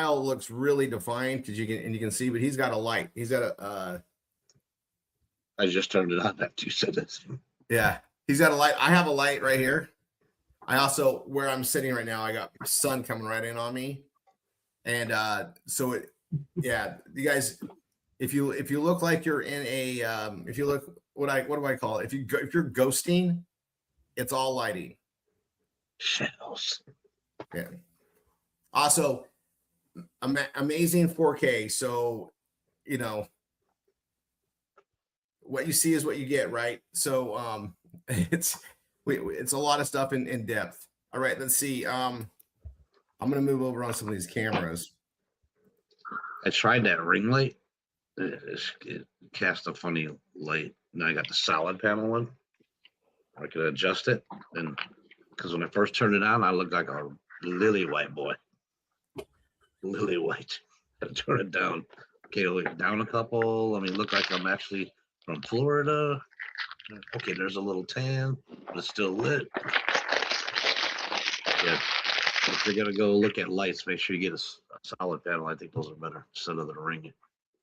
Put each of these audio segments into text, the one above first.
looks really defined because you can see, but he's got a light. He's got a I just turned it on after you said this. Yeah, he's got a light. I have a light right here. I also, where I'm sitting right now, I got sun coming right in on me. And so yeah, you guys, if you look like you're in a if you look what do I call it? If you're ghosting, it's all lighting. Shadows. Yeah. Also, amazing 4K. So, you know, what you see is what you get, right? So it's a lot of stuff in depth. All right, let's see. I'm gonna move over on some of these cameras. I tried that ring light. It cast a funny light. Now I got the solid panel one. I could adjust it, and because when I first turned it on, I looked like a lily white boy. Lily white. I had to turn it down. Okay, look down a couple. I mean, look like I'm actually from Florida. Okay, there's a little tan, but it's still lit. Yeah. If you're gonna go look at lights, make sure you get a solid panel. I think those are better instead of the ring.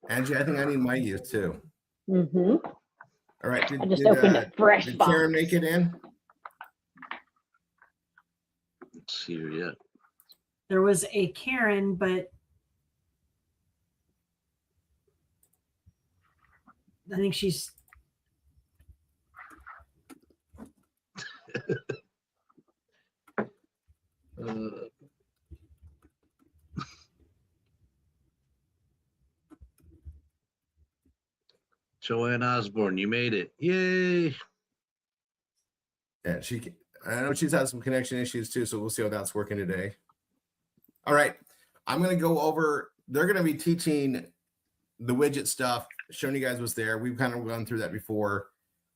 Angie, I think I need my use too. Mm-hmm. All right. I just opened a fresh did box. Karen make it in? Let's see her yet. There was a Karen, but I think she's Joanne Osborne, you made it. Yay. Yeah, I know she's had some connection issues too, so we'll see how that's working today. All right. I'm going to go over, they're going to be teaching the widget stuff, showing you guys what's there. We've kind of gone through that before.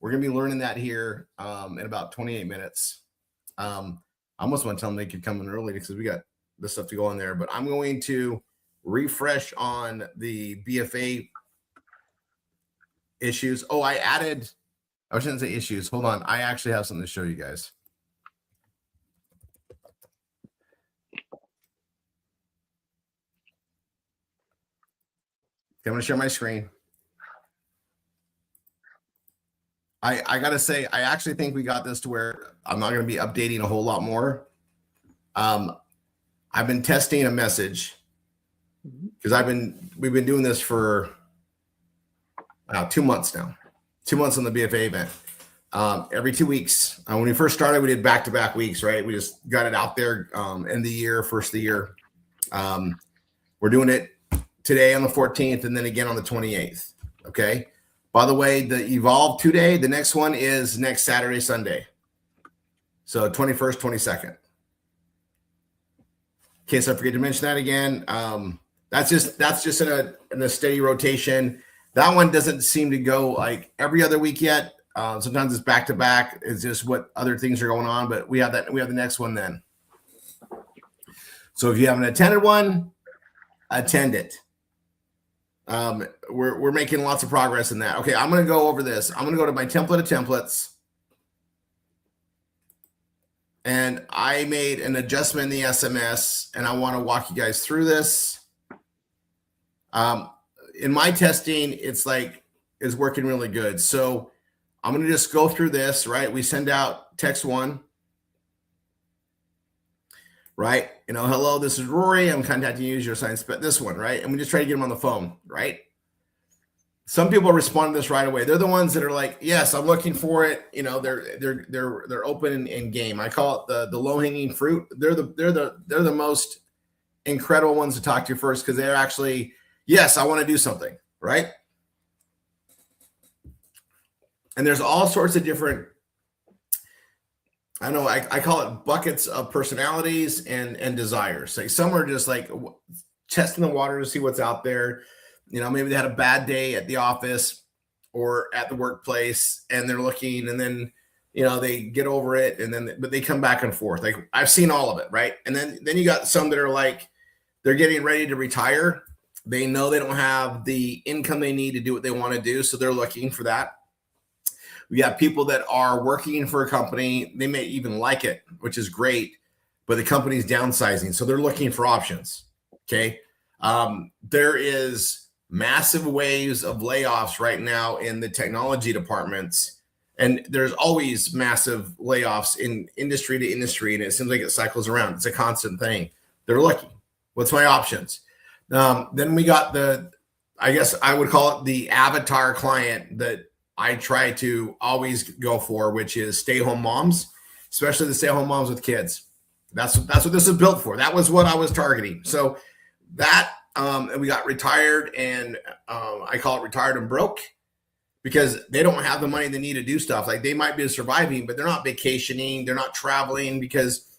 We're going to be learning that here in about 28 minutes. I almost want to tell them they could come in early because we got the stuff to go on there, but I'm going to refresh on the BFA issues. Oh, I shouldn't say issues. Hold on. I actually have something to show you guys. I'm going to share my screen. I got to say, I actually think we got this to where I'm not going to be updating a whole lot more. I've been testing a message because we've been doing this for 2 months now. 2 months on the BFA event. Every 2 weeks. When we first started, we did back-to-back weeks, right? We just got it out there end of the year, first of the year. We're doing it today on the 14th and then again on the 28th. Okay. By the way, the Evolve 2-day, the next one is next Saturday, Sunday. So 21st, 22nd. In case I forget to mention that again. That's just in a steady rotation. That one doesn't seem to go like every other week yet. Sometimes it's back to back. It's just what other things are going on, but we have that. We have the next one then. So if you haven't attended one, attend it. We're making lots of progress in that. Okay, I'm going to go over this. I'm going to go to my template of templates. And I made an adjustment in the SMS, and I want to walk you guys through this. In my testing, it's working really good. So I'm going to just go through this, right? We send out text 1, right? Hello, this is Rory. I'm contacting you as your assigned spec. This one, right? And we just try to get them on the phone, right? Some people respond to this right away. They're the ones that are like, yes, I'm looking for it. They're open and game. I call it the low hanging fruit. They're the most incredible ones to talk to first because they're actually, yes, I want to do something, right? And there's all sorts of different, I know I call it buckets of personalities and desires. Like some are just like testing the water to see what's out there. Maybe they had a bad day at the office or at the workplace and they're looking and then, they get over it but they come back and forth. Like I've seen all of it. Right. And then you got some that are like, they're getting ready to retire. They know they don't have the income they need to do what they want to do. So they're looking for that. We have people that are working for a company. They may even like it, which is great, but the company's downsizing. So they're looking for options. Okay. There is massive waves of layoffs right now in the technology departments, and there's always massive layoffs in industry to industry, and it seems like it cycles around. It's a constant thing. They're looking. What's my options? Then we got I guess I would call it the avatar client that I try to always go for, which is stay-home moms, especially the stay-home moms with kids. That's what this is built for. That was what I was targeting. So that and we got retired, and I call it retired and broke, because they don't have the money they need to do stuff. Like, they might be surviving, but they're not vacationing, they're not traveling, because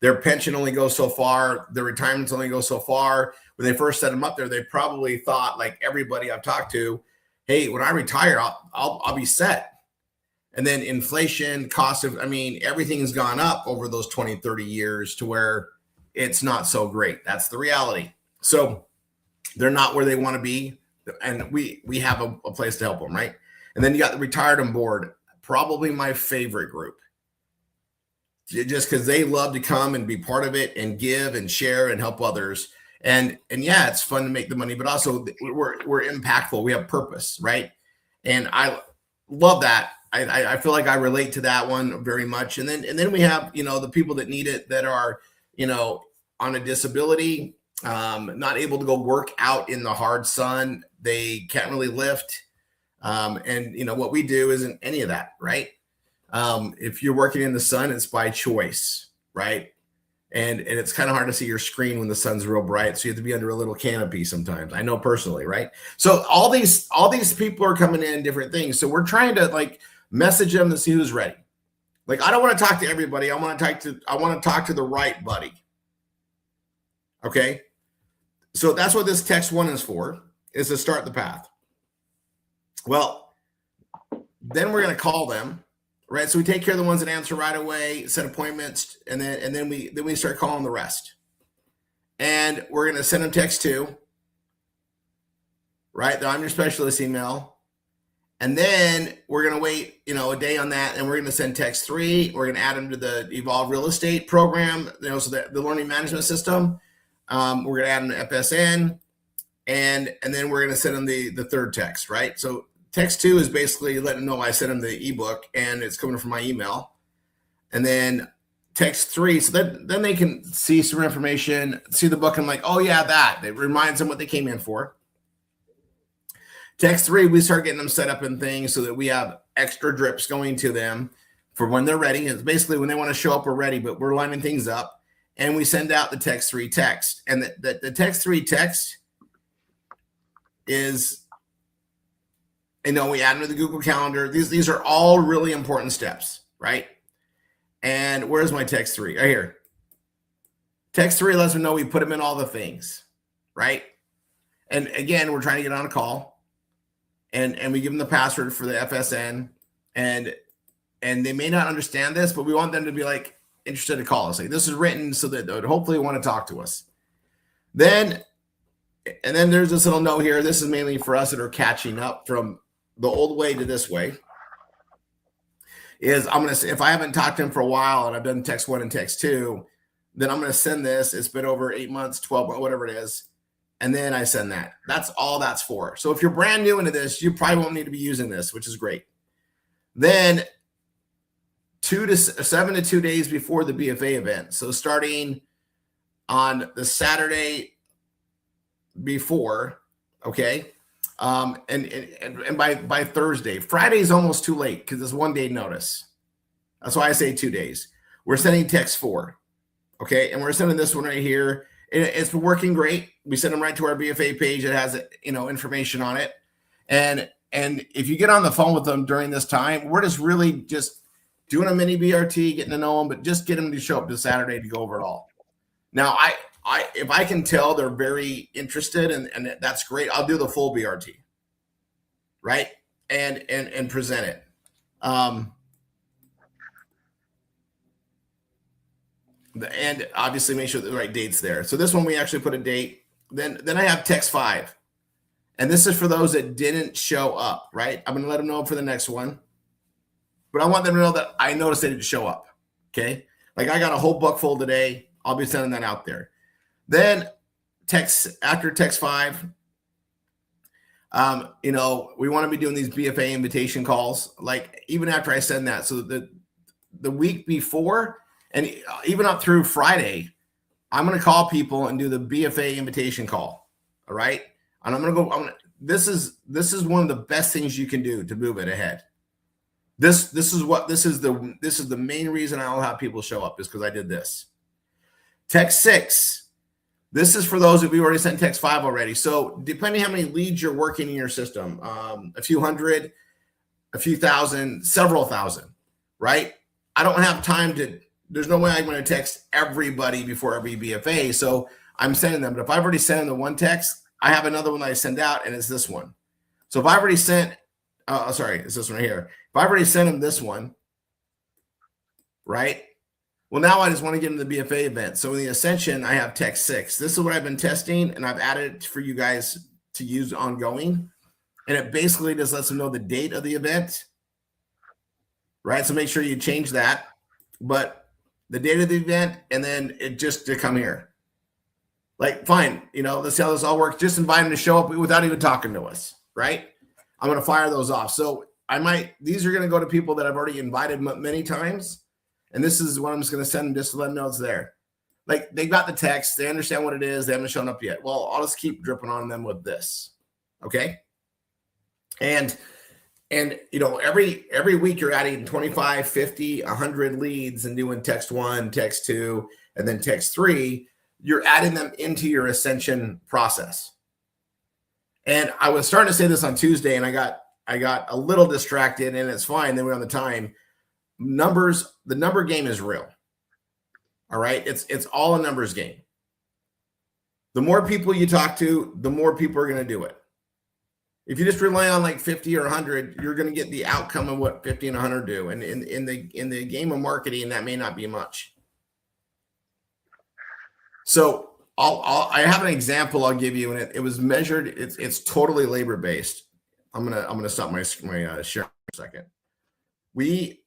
their pension only goes so far, their retirements only go so far. When they first set them up there, they probably thought, like everybody I've talked to, hey, when I retire, I'll be set. And then inflation, cost of, everything's gone up over those 20, 30 years to where it's not so great. That's the reality. So they're not where they want to be. And we have a place to help them, right? And then you got the retired on board, probably my favorite group. Just because they love to come and be part of it and give and share and help others. And yeah, it's fun to make the money, but also we're impactful. We have purpose, right? And I love that. I feel like I relate to that one very much. And then we have, the people that need it, that are, on a disability, not able to go work out in the hard sun. They can't really lift. And what we do isn't any of that, right? If you're working in the sun, it's by choice, right? And it's kind of hard to see your screen when the sun's real bright. So you have to be under a little canopy sometimes. I know personally, right? So all these people are coming in different things. So we're trying to message them to see who's ready. Like, I don't want to talk to everybody. I want to talk to the right buddy. Okay. So that's what this text 1 is for, is to start the path. Well, then we're going to call them. Right, so we take care of the ones that answer right away, set appointments, and then we start calling the rest. And we're going to send them text 2, right? The I'm your specialist email, and then we're going to wait, a day on that, and we're going to send text 3. We're going to add them to the Evolve Real Estate program, so the learning management system. We're going to add them to FSN, and then we're going to send them the third text, right? So text 2 is basically letting them know I sent them the ebook and it's coming from my email. And then text 3, so then they can see some information, see the book, and like, oh yeah, that. It reminds them what they came in for. Text 3, we start getting them set up in things so that we have extra drips going to them for when they're ready. It's basically when they want to show up, we're ready, but we're lining things up. And we send out the text 3 text. And the text 3 text is, we add them to the Google Calendar. These are all really important steps, right? And where's my text 3? Right here. Text 3 lets them know we put them in all the things, right? And again, we're trying to get on a call, and we give them the password for the FSN, and they may not understand this, but we want them to be interested to call us. Like, this is written so that they would hopefully want to talk to us. And then there's this little note here. This is mainly for us that are catching up from the old way to this way. Is I'm going to say, if I haven't talked to him for a while and I've done text 1 and text 2, then I'm going to send this. It's been over 8 months, 12, whatever it is. And then I send that. That's all that's for. So if you're brand new into this, you probably won't need to be using this, which is great. Then 7 to 2 days before the BFA event. So starting on the Saturday before, okay, and by Thursday. Friday is almost too late because it's 1 day notice. That's why I say 2 days. We're sending text 4, okay, and we're sending this one right here. It's been working great. We send them right to our BFA page. It has information on it, and if you get on the phone with them during this time, we're just really just doing a mini BRT, getting to know them, but just get them to show up this Saturday to go over it all. Now, if I can tell they're very interested, and that's great, I'll do the full BRT, right? And present it. And obviously make sure the right date's there. So this one, we actually put a date. Then I have text 5. And this is for those that didn't show up, right? I'm going to let them know for the next one. But I want them to know that I noticed they didn't show up, okay? Like, I got a whole book full today. I'll be sending that out there. Then text 5, you know, we want to be doing these BFA invitation calls, like even after I send that. So the week before and even up through Friday, I'm going to call people and do the BFA invitation call. All right. And I'm going to go, this is one of the best things you can do to move it ahead. This is the main reason I'll have people show up is because I did this. Text 6. This is for those of you who already sent text 5 already. So depending how many leads you're working in your system, a few hundred, a few thousand, several thousand, right? I don't have time there's no way I'm going to text everybody before every BFA. So I'm sending them. But if I've already sent them the one text, I have another one that I send out, and it's this one. So if I've already sent, it's this one right here. If I've already sent them this one, right? Well, now I just want to get into the BFA event. So in the Ascension, I have text 6. This is what I've been testing, and I've added it for you guys to use ongoing. And it basically just lets them know the date of the event, right? So make sure you change that. But the date of the event, and then it just to come here. Like, fine, you know, let's see how this all works. Just invite them to show up without even talking to us, right? I'm going to fire those off. So these are going to go to people that I've already invited many times. And this is what I'm just going to send them just to let them know it's there. Like, they got the text. They understand what it is. They haven't shown up yet. Well, I'll just keep dripping on them with this. Okay. And you know, every week you're adding 25, 50, 100 leads and doing text 1, text 2, and then text 3. You're adding them into your Ascension process. And I was starting to say this on Tuesday, and I got a little distracted, and it's fine. Then we're on the time. Numbers, the number game is real. All right. It's all a numbers game. The more people you talk to, the more people are going to do it. If you just rely on like 50 or 100, you're going to get the outcome of what 50 and 100 do. And in the game of marketing, that may not be much. So I have an example I'll give you, and it was measured. It's totally labor based. I'm gonna stop my share for a second. We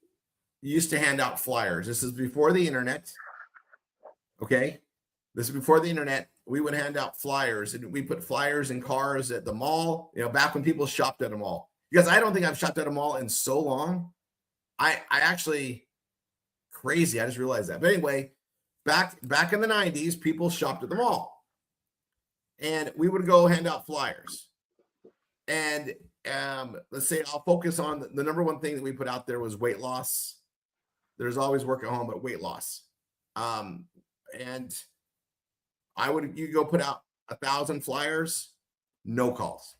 used to hand out flyers. This is before the internet. Okay. This is before the internet. We would hand out flyers, and we put flyers in cars at the mall, you know, back when people shopped at a mall. Because I don't think I've shopped at a mall in so long. I actually crazy. I just realized that. But anyway, back in the 90s, people shopped at the mall. And we would go hand out flyers. And let's say I'll focus on the number one thing that we put out there was weight loss. There's always work at home, but weight loss. And you go put out 1,000 flyers, no calls.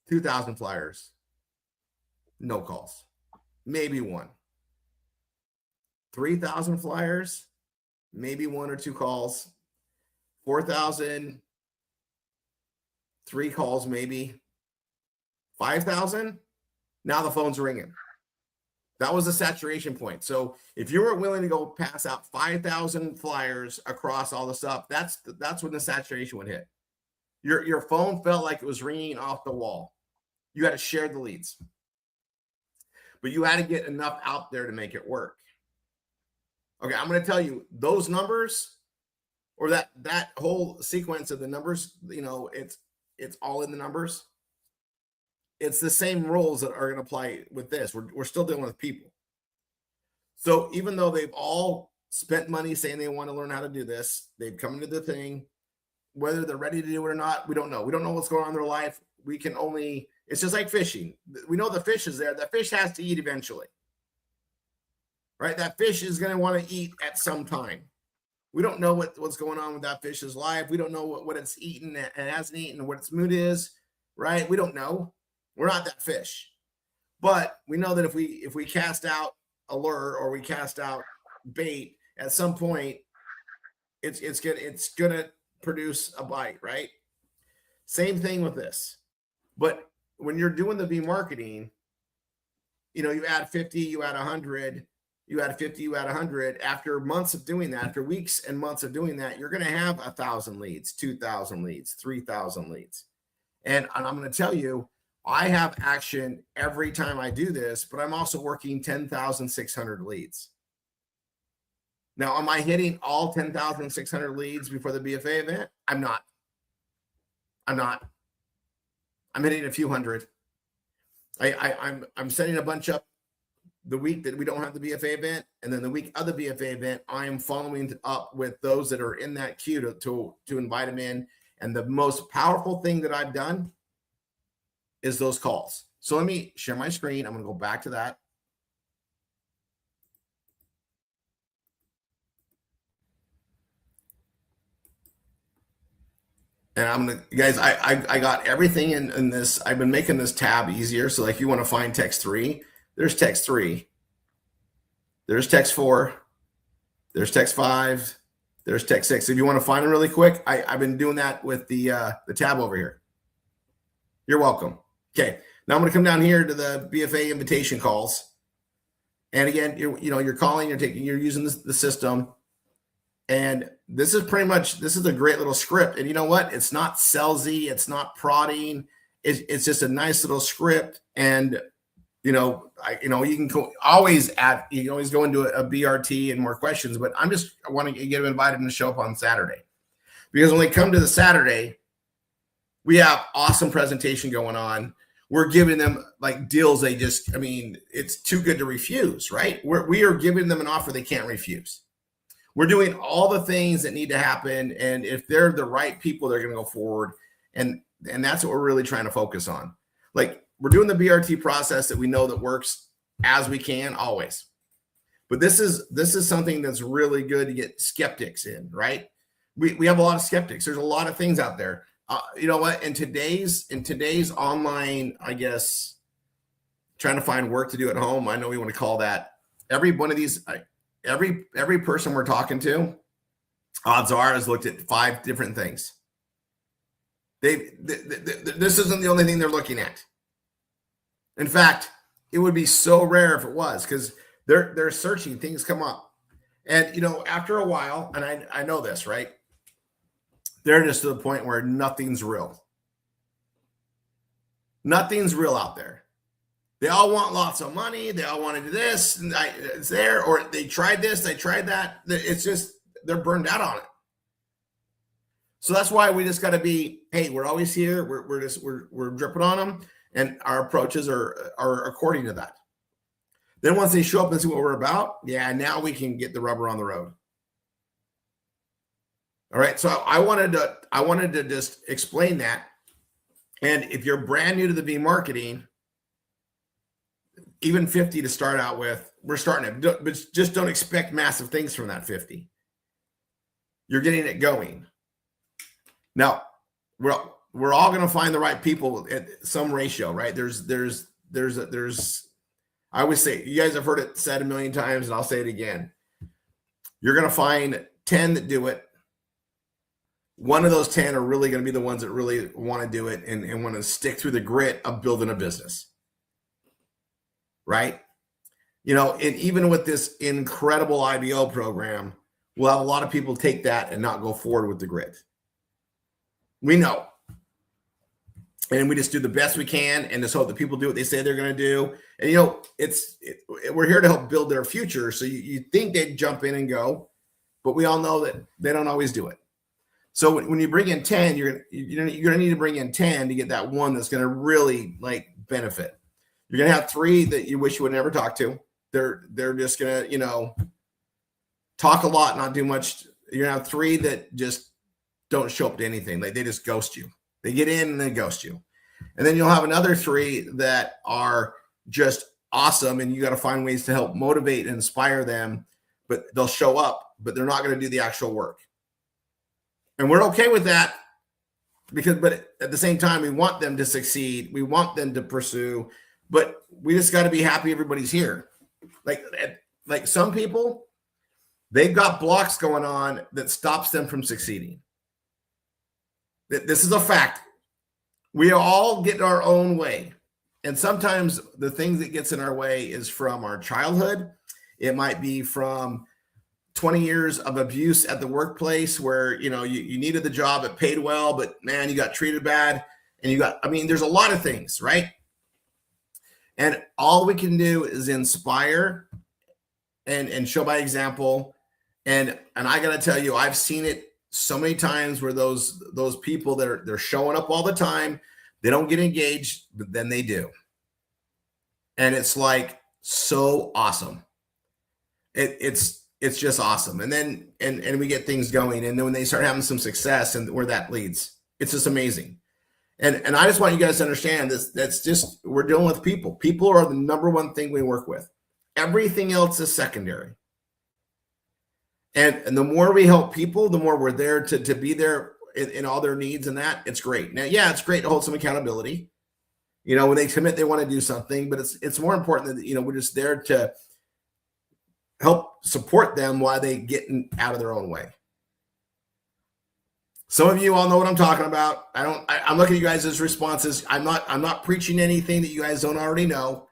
2,000 flyers, no calls. Maybe one. 3,000 flyers, maybe 1 or 2 calls. 4,000, 3 calls, maybe. 5,000, now the phone's ringing. That was a saturation point. So if you were willing to go pass out 5,000 flyers across all the stuff, that's when the saturation would hit. Your phone felt like it was ringing off the wall. You had to share the leads, but you had to get enough out there to make it work. Okay, I'm going to tell you those numbers, or that whole sequence of the numbers. You know, it's all in the numbers. It's the same rules that are going to apply with this. We're still dealing with people. So even though they've all spent money saying they want to learn how to do this, they've come into the thing, whether they're ready to do it or not, we don't know. We don't know what's going on in their life. It's just like fishing. We know the fish is there. The fish has to eat eventually, right? That fish is going to want to eat at some time. We don't know what's going on with that fish's life. We don't know what it's eaten and hasn't eaten, what its mood is, right? We don't know. We're not that fish, but we know that if we cast out a lure or we cast out bait, at some point, it's gonna produce a bite, right? Same thing with this. But when you're doing the V marketing, you know, you add 50, you add 100, you add 50, you add 100. After months of doing that, after weeks and months of doing that, you're gonna have 1,000 leads, 2,000 leads, 3,000 leads, and I'm gonna tell you. I have action every time I do this, but I'm also working 10,600 leads. Now, am I hitting all 10,600 leads before the BFA event? I'm not. I'm hitting a few hundred. I'm setting a bunch up the week that we don't have the BFA event, and then the week of the BFA event, I am following up with those that are in that queue to invite them in. And the most powerful thing that I've done is those calls. So let me share my screen. I'm going to go back to that. And I'm gonna, guys, I got everything in this. I've been making this tab easier. So like, you want to find text 3, there's text 3, there's text 4, there's text 5, there's text 6. If you want to find them really quick, I've been doing that with the tab over here. You're welcome. Okay, now I'm gonna come down here to the BFA invitation calls. And again, you're calling, you're using the system. And this is a great little script. And you know what? It's not salesy. It's not prodding. It's just a nice little script. And, you can always go into a BRT and more questions, but I want to get them invited to show up on Saturday, because when they come to the Saturday, we have awesome presentation going on. We're giving them like deals. It's too good to refuse, right? We are giving them an offer they can't refuse. We're doing all the things that need to happen. And if they're the right people, they're going to go forward. And that's what we're really trying to focus on. Like, we're doing the BRT process that we know that works as we can always. But this is something that's really good to get skeptics in, right? We have a lot of skeptics. There's a lot of things out there. You know what? In today's online, I guess, trying to find work to do at home, I know we want to call that, every one of these, every person we're talking to, odds are, has looked at 5 different things. This isn't the only thing they're looking at. In fact, it would be so rare if it was, because they're searching, things come up. And after a while, and I know this, right? They're just to the point where nothing's real. Nothing's real out there. They all want lots of money. They all want to do this, and it's there, or they tried this, they tried that. It's just, they're burned out on it. So that's why we just got to be, hey, we're always here. We're dripping on them, and our approaches are according to that. Then once they show up and see what we're about, yeah, now we can get the rubber on the road. All right. So I wanted to just explain that. And if you're brand new to the V marketing, even 50 to start out with, we're starting it, but just don't expect massive things from that 50. You're getting it going. Now, we're all going to find the right people at some ratio, right? There's I always say, you guys have heard it said a million times, and I'll say it again. You're going to find 10 that do it. One of those 10 are really going to be the ones that really want to do it and want to stick through the grit of building a business. Right? And even with this incredible IBO program, we'll have a lot of people take that and not go forward with the grit. We know. And we just do the best we can and just hope that people do what they say they're going to do. And, we're here to help build their future. So you think they'd jump in and go, but we all know that they don't always do it. So when you bring in 10, you're going to need to bring in 10 to get that one that's going to really benefit. You're going to have 3 that you wish you would never talk to. They're just going to, talk a lot, not do much. You're going to have 3 that just don't show up to anything. They just ghost you. They get in and they ghost you. And then you'll have another 3 that are just awesome, and you got to find ways to help motivate and inspire them, but they'll show up, but they're not going to do the actual work. And we're okay with that, but at the same time, we want them to succeed. We want them to pursue, but we just got to be happy everybody's here. Like some people, they've got blocks going on that stops them from succeeding. This is a fact. We all get our own way. And sometimes the thing that gets in our way is from our childhood. It might be from 20 years of abuse at the workplace where, you needed the job, it paid well, but man, you got treated bad. And there's a lot of things, right? And all we can do is inspire and show by example And I got to tell you, I've seen it so many times where those people that they're showing up all the time, they don't get engaged, but then they do. And it's like so awesome. It's just awesome. And then and we get things going, and then when they start having some success and where that leads, it's just amazing. And I just want you guys to understand this. That's just, we're dealing with people. People are the number one thing we work with. Everything else is secondary. And the more we help people, the more we're there to be there in all their needs, and that it's great. Now, yeah, it's great to hold some accountability. You know, when they commit, they want to do something, but it's more important that, you know, we're just there to help support them while they get out of their own way. Some of you all know what I'm talking about. I'm looking at you guys' responses. I'm not preaching anything that you guys don't already know,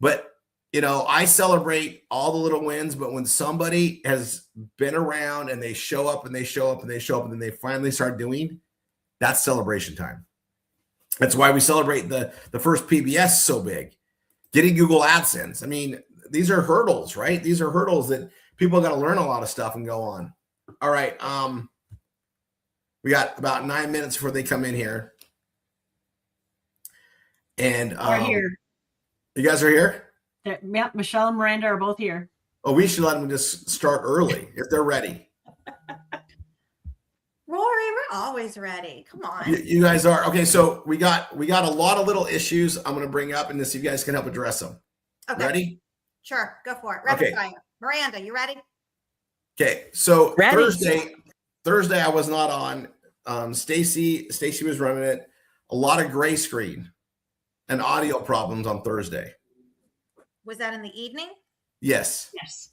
but you know, I celebrate all the little wins, but when somebody has been around and they show up and they show up and they show up and then they finally start doing, that's celebration time. That's why we celebrate the first PBS so big. Getting Google AdSense. I mean, these are hurdles, right? These are hurdles that people got to learn a lot of stuff and go on. All right. We got about 9 minutes before they come in here. And We're here. You guys are here? Yeah, Michelle and Miranda are both here. Oh, we should let them just start early if they're ready. Rory, we're always ready. Come on. You guys are okay. So we got a lot of little issues I'm going to bring up, and this you guys can help address them. Okay. Ready? Sure, go for it. Rapid Okay. fire. Miranda, you ready? Okay. So Ready. Thursday I was not on. Stacy was running it. A lot of gray screen and audio problems on Thursday. Was that in the evening? Yes. Yes.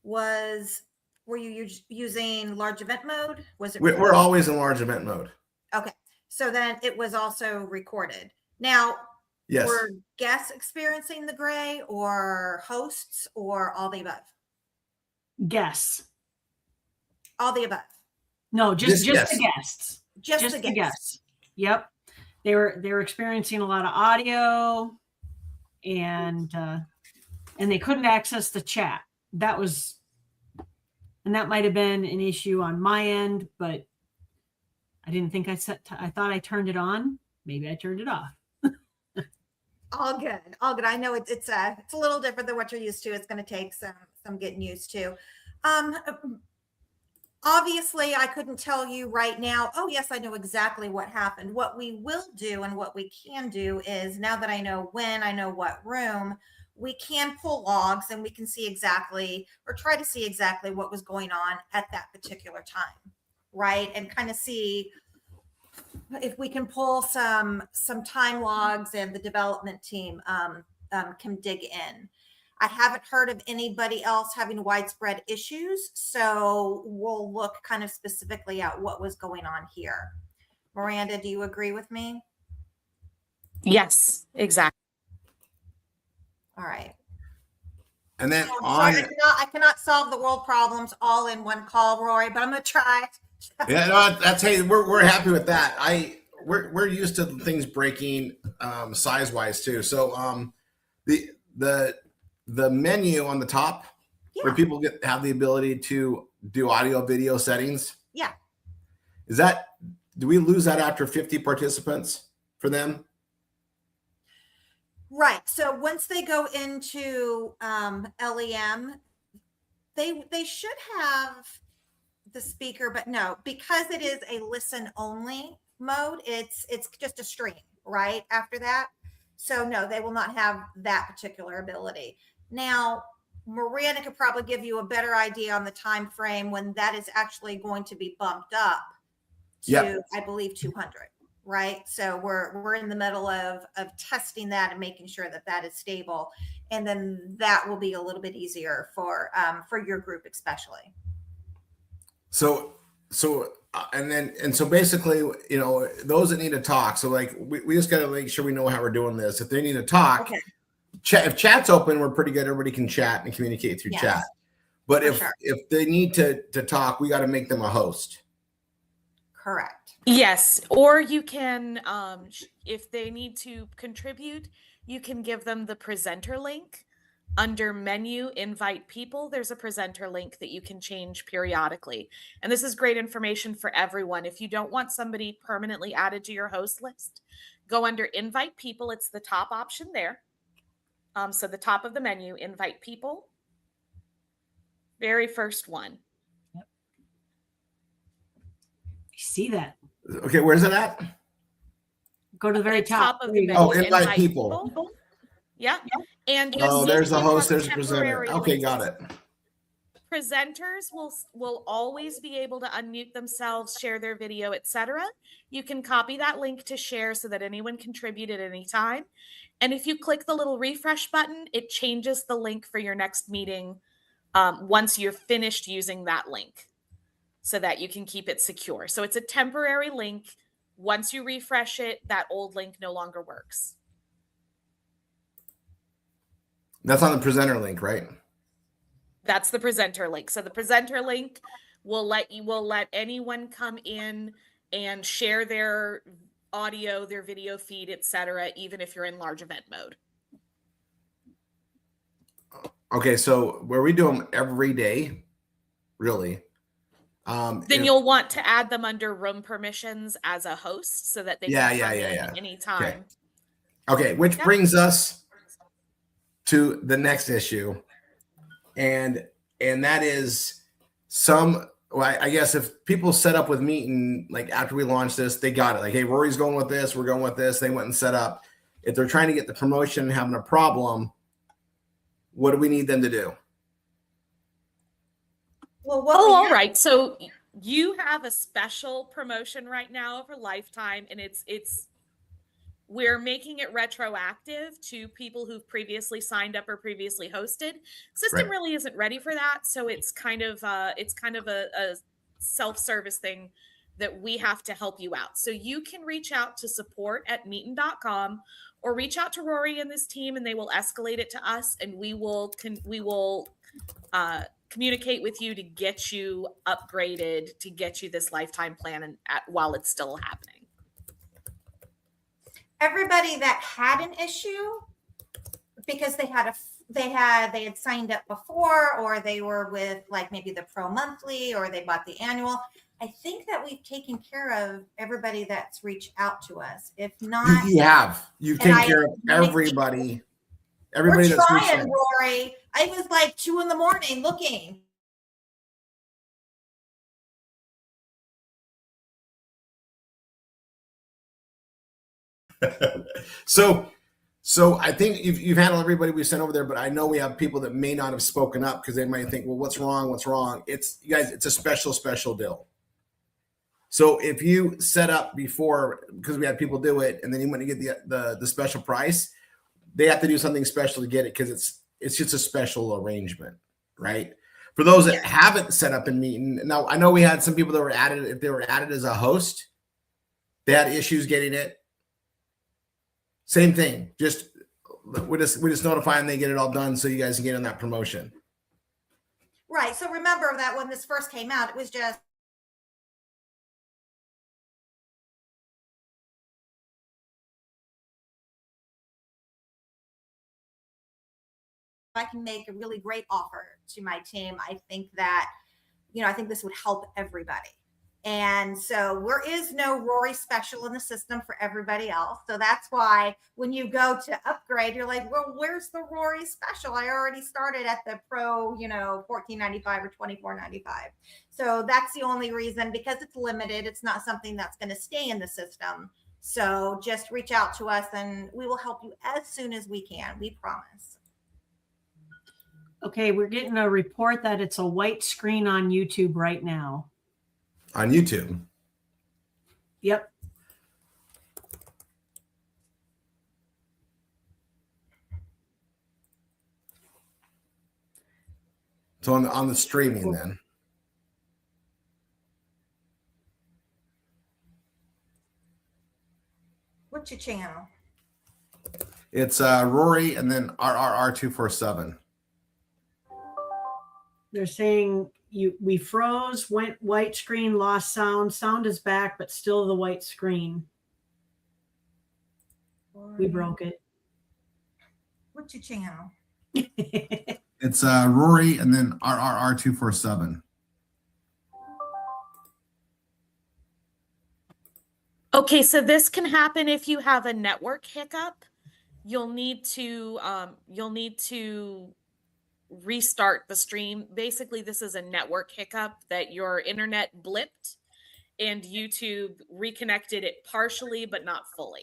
Were you using large event mode? Was it? We're always in large event mode. Okay. So then it was also recorded. Now, Yes. were guests experiencing the gray or hosts or all the above? Guess. All the above. No, just Yes. the guests. Just the guests. Yep. They were experiencing a lot of audio, and they couldn't access the chat. That might have been an issue on my end, but I didn't think I thought I turned it on. Maybe I turned it off. All good. All good. I know it's a little different than what you're used to. It's going to take some getting used to. Obviously, I couldn't tell you right now, oh, yes, I know exactly what happened. What we will do and what we can do is, now that I know when, I know what room, we can pull logs and we can see exactly, or try to see exactly what was going on at that particular time, right? And kind of see if we can pull some time logs, and the development team can dig in. I haven't heard of anybody else having widespread issues, so we'll look kind of specifically at what was going on here. Miranda, do you agree with me? Yes, exactly. All right. And then I'm sorry, I cannot solve the world problems all in one call, Rory, but I'm going to try. yeah, no, that's hey, we're happy with that. We're used to things breaking size wise too. So the menu on the top where people have the ability to do audio video settings. Yeah. Do we lose that after 50 participants for them? Right. So once they go into LEM, they should have the speaker, but no, because it is a listen only mode, it's just a stream right after that. So no, they will not have that particular ability. Now, Miranda could probably give you a better idea on the time frame when that is actually going to be bumped up to, I believe, 200. Right. So we're in the middle of testing that and making sure that is stable. And then that will be a little bit easier for your group, especially. So basically, you know, those that need to talk. So like, we just got to make sure we know how we're doing this. If they need to talk, okay. If chat's open, we're pretty good. Everybody can chat and communicate through chat. But if they need to talk, we got to make them a host. Correct. Yes, or you can, if they need to contribute, you can give them the presenter link under menu, invite people, there's a presenter link that you can change periodically. And this is great information for everyone. If you don't want somebody permanently added to your host list, go under invite people. It's the top option there. So the top of the menu, invite people. Very first one. See that? Okay, where's it at? Go to the very The top of the There you menu. go. Oh, invite people. Yeah. And Oh, you'll there's see the you host, have there's the presenter. temporary Okay, links. got it. Presenters will always be able to unmute themselves, share their video, etc. You can copy that link to share so that anyone can contribute at any time. And if you click the little refresh button, it changes the link for your next meeting once you're finished using that link so that you can keep it secure. So it's a temporary link. Once you refresh it, that old link no longer works. That's on the presenter link, right? That's the presenter link. So the presenter link will let anyone come in and share their audio, their video feed, etc., even if you're in large event mode. Okay, so where we do them every day, really. Then you'll want to add them under room permissions as a host so that they can come in anytime. Okay, which brings us to the next issue. And that is I guess if people set up with Meetin, like after we launched this, they got it. Like, hey, Rory's going with this, we're going with this. They went and set up. If they're trying to get the promotion and having a problem, what do we need them to do? Well, all right. So you have a special promotion right now for lifetime, and we're making it retroactive to people who've previously signed up or previously hosted. System really isn't ready for that, so it's kind of a self-service thing that we have to help you out. So you can reach out to support@meetin.com or reach out to Rory and this team, and they will escalate it to us, and we will communicate with you to get you upgraded, to get you this lifetime plan while it's still happening. Everybody that had an issue because they had signed up before, or they were with like maybe the pro monthly, or they bought the annual, I think that we've taken care of everybody that's reached out to us. If not, you've taken care of everybody we're that's trying, Rory. I was like 2 a.m. looking. So I think you've handled everybody we sent over there, but I know we have people that may not have spoken up because they might think, well, what's wrong? It's, you guys, it's a special deal. So if you set up before, because we had people do it, and then you want to get the special price, they have to do something special to get it, because it's just a special arrangement, right? For those that haven't set up in Meetin, now I know we had some people that were added. If they were added as a host, they had issues getting it. Same thing. We just notify them, they get it all done, so you guys can get in that promotion. Right. So remember that when this first came out, it was just if I can make a really great offer to my team, I think that, I think this would help everybody. And so there is no Rory special in the system for everybody else. So that's why when you go to upgrade, you're like, well, where's the Rory special? I already started at the pro, $14.95 or $24.95. So that's the only reason, because it's limited. It's not something that's going to stay in the system. So just reach out to us and we will help you as soon as we can. We promise. Okay, we're getting a report that it's a white screen on YouTube right now. On YouTube? Yep. So on the streaming then. What's your channel? It's Rory and then RRR247. They're saying we froze, went white screen, lost sound. Sound is back, but still the white screen. We broke it. What's your channel? It's Rory and then RRR247. Okay, so this can happen if you have a network hiccup. You'll need to restart the stream. Basically, this is a network hiccup that your internet blipped and YouTube reconnected it partially but not fully.